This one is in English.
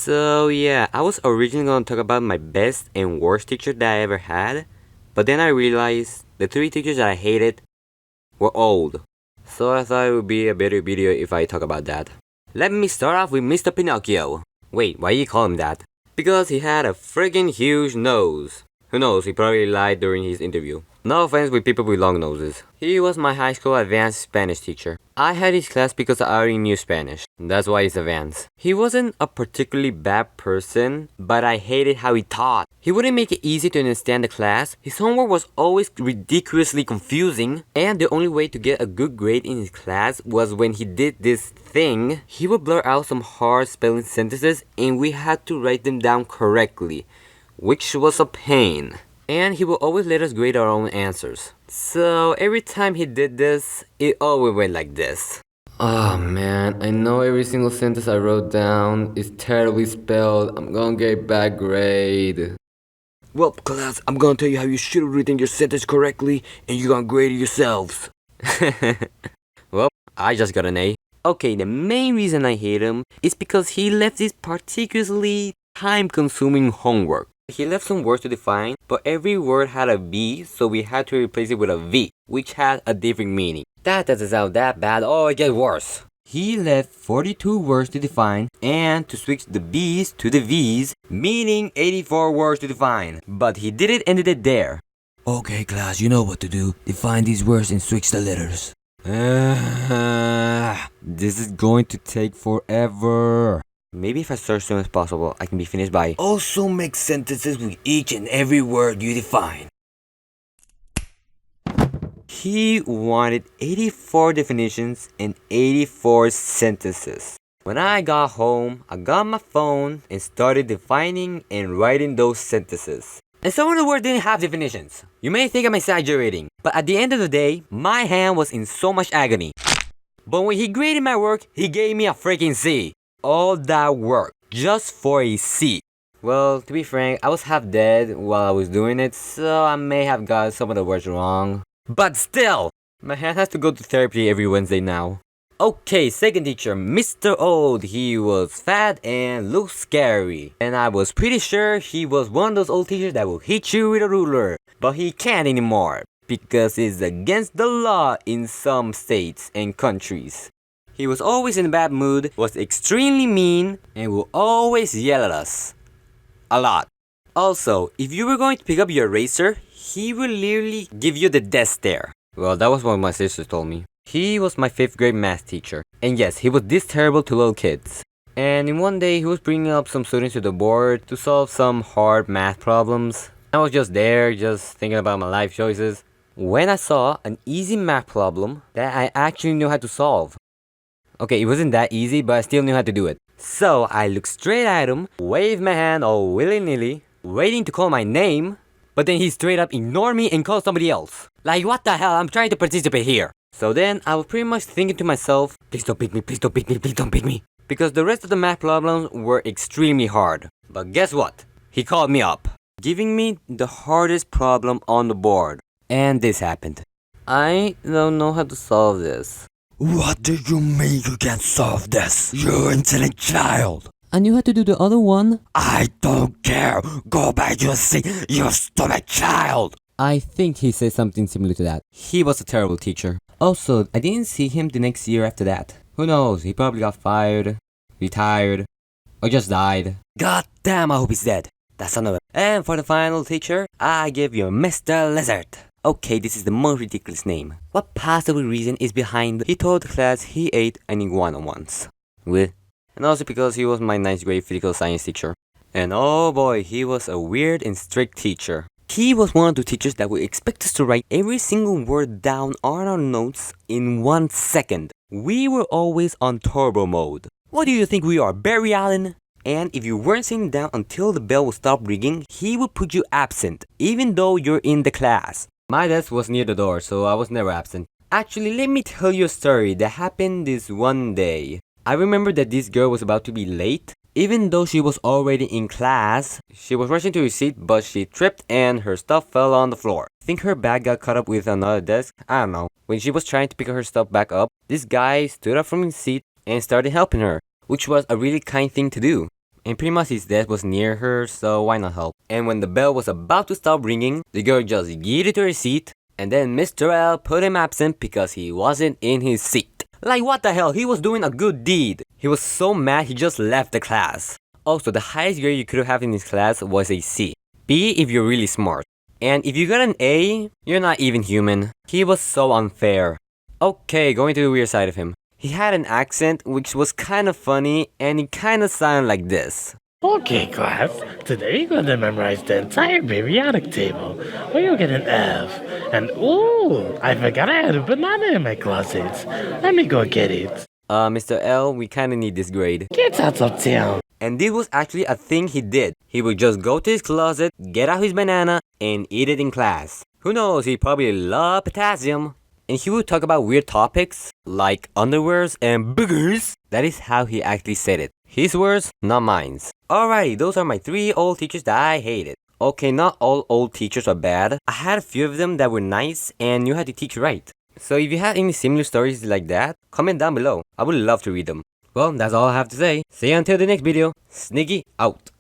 So yeah, I was originally gonna talk about my best and worst teacher that I ever had, but then I realized the 3 teachers that I hated were old. So I thought it would be a better video if I talk about that. Let me start off with Mr. Pinocchio. Wait, why you call him that? Because he had a friggin' huge nose. Who knows, he probably lied during his interview. No offense with people with long noses. He was my high school advanced Spanish teacher. I had his class because I already knew Spanish. That's why it's advanced. He wasn't a particularly bad person, but I hated how he taught. He wouldn't make it easy to understand the class. His homework was always ridiculously confusing, and the only way to get a good grade in his class was when he did this thing. He would blur out some hard spelling sentences and we had to write them down correctly, which was a pain. And he would always let us grade our own answers. So every time he did this, it always went like this. Oh man, I know every single sentence I wrote down is terribly spelled. I'm gonna get a bad grade. Well, class, I'm gonna tell you how you should have written your sentence correctly, and you're gonna grade it yourselves. Well, I just got an A. Okay, the main reason I hate him is because he left this particularly time-consuming homework. He left some words to define, but every word had a V, so we had to replace it with a V, which had a different meaning. That doesn't sound that bad. Oh, it gets worse. He left 42 words to define and to switch the B's to the V's, meaning 84 words to define. But he didn't end it there. Okay, class, you know what to do. Define these words and switch the letters. This is going to take forever. Maybe if I start as soon as possible, I can be finished by. Also make sentences with each and every word you define. He wanted 84 definitions and 84 sentences. When I got home, I got my phone and started defining and writing those sentences. And some of the words didn't have definitions. You may think I'm exaggerating, but at the end of the day, my hand was in so much agony. But when he graded my work, he gave me a freaking C. All that work, just for a C. Well, to be frank, I was half dead while I was doing it, so I may have got some of the words wrong. But still, my hand has to go to therapy every Wednesday now. Okay, second teacher, Mr. Old. He was fat and looked scary. And I was pretty sure he was one of those old teachers that will hit you with a ruler. But he can't anymore, because it's against the law in some states and countries. He was always in a bad mood, was extremely mean, and will always yell at us. A lot. Also, if you were going to pick up your eraser, he would literally give you the death stare. Well, that was what my sister told me. He was my 5th grade math teacher. And yes, he was this terrible to little kids. And in one day, he was bringing up some students to the board to solve some hard math problems. I was just there, just thinking about my life choices, when I saw an easy math problem that I actually knew how to solve. Okay, it wasn't that easy, but I still knew how to do it. So I looked straight at him, waved my hand all willy-nilly, waiting to call my name, but then he straight up ignored me and called somebody else. Like, what the hell, I'm trying to participate here. So then I was pretty much thinking to myself, please don't pick me, please don't pick me, please don't pick me. Because the rest of the math problems were extremely hard. But guess what? He called me up, giving me the hardest problem on the board. And this happened. I don't know how to solve this. What do you mean you can't solve this, you intelligent child? I knew how to do the other one. I don't care. Go back to your seat, you stupid child. I think he said something similar to that. He was a terrible teacher. Also, I didn't see him the next year after that. Who knows, he probably got fired, retired, or just died. God damn, I hope he's dead. That's another. And for the final teacher, I give you Mr. Lizard. Okay, this is the most ridiculous name. What possible reason is behind he told the class he ate an iguana once? With. And also because he was my 9th grade physical science teacher. And oh boy, he was a weird and strict teacher. He was one of the teachers that would expect us to write every single word down on our notes in 1 second. We were always on turbo mode. What do you think we are, Barry Allen? And if you weren't sitting down until the bell would stop ringing, he would put you absent, even though you're in the class. My desk was near the door, so I was never absent. Actually, let me tell you a story that happened this one day. I remember that this girl was about to be late. Even though she was already in class, she was rushing to her seat, but she tripped and her stuff fell on the floor. I think her bag got caught up with another desk, I don't know. When she was trying to pick her stuff back up, this guy stood up from his seat and started helping her, which was a really kind thing to do. and pretty much his desk was near her, so why not help? And when the bell was about to stop ringing, the girl just yeeted to her seat, and then Mr. L put him absent because he wasn't in his seat. Like what the hell, he was doing a good deed. He was so mad he just left the class. Also, the highest grade you could have in his class was a C. B if you're really smart. And if you got an A, you're not even human. He was so unfair. Okay, going to the weird side of him. He had an accent which was kind of funny, and he kind of sounded like this. Okay, class. Today we're gonna memorize the entire periodic table. Or you'll get an F. And ooh, I forgot I had a banana in my closet. Let me go get it. Mr. L, we kinda need this grade. Get out of town. And this was actually a thing he did. He would just go to his closet, get out his banana, and eat it in class. Who knows, he probably loved potassium. And he would talk about weird topics, like underwears and boogers. That is how he actually said it. His words, not mine. Alrighty, those are my 3 old teachers that I hated. Okay, not all old teachers are bad. I had a few of them that were nice and knew how to teach right. So if you have any similar stories like that, comment down below. I would love to read them. Well, that's all I have to say. See you until the next video. Sniggy out.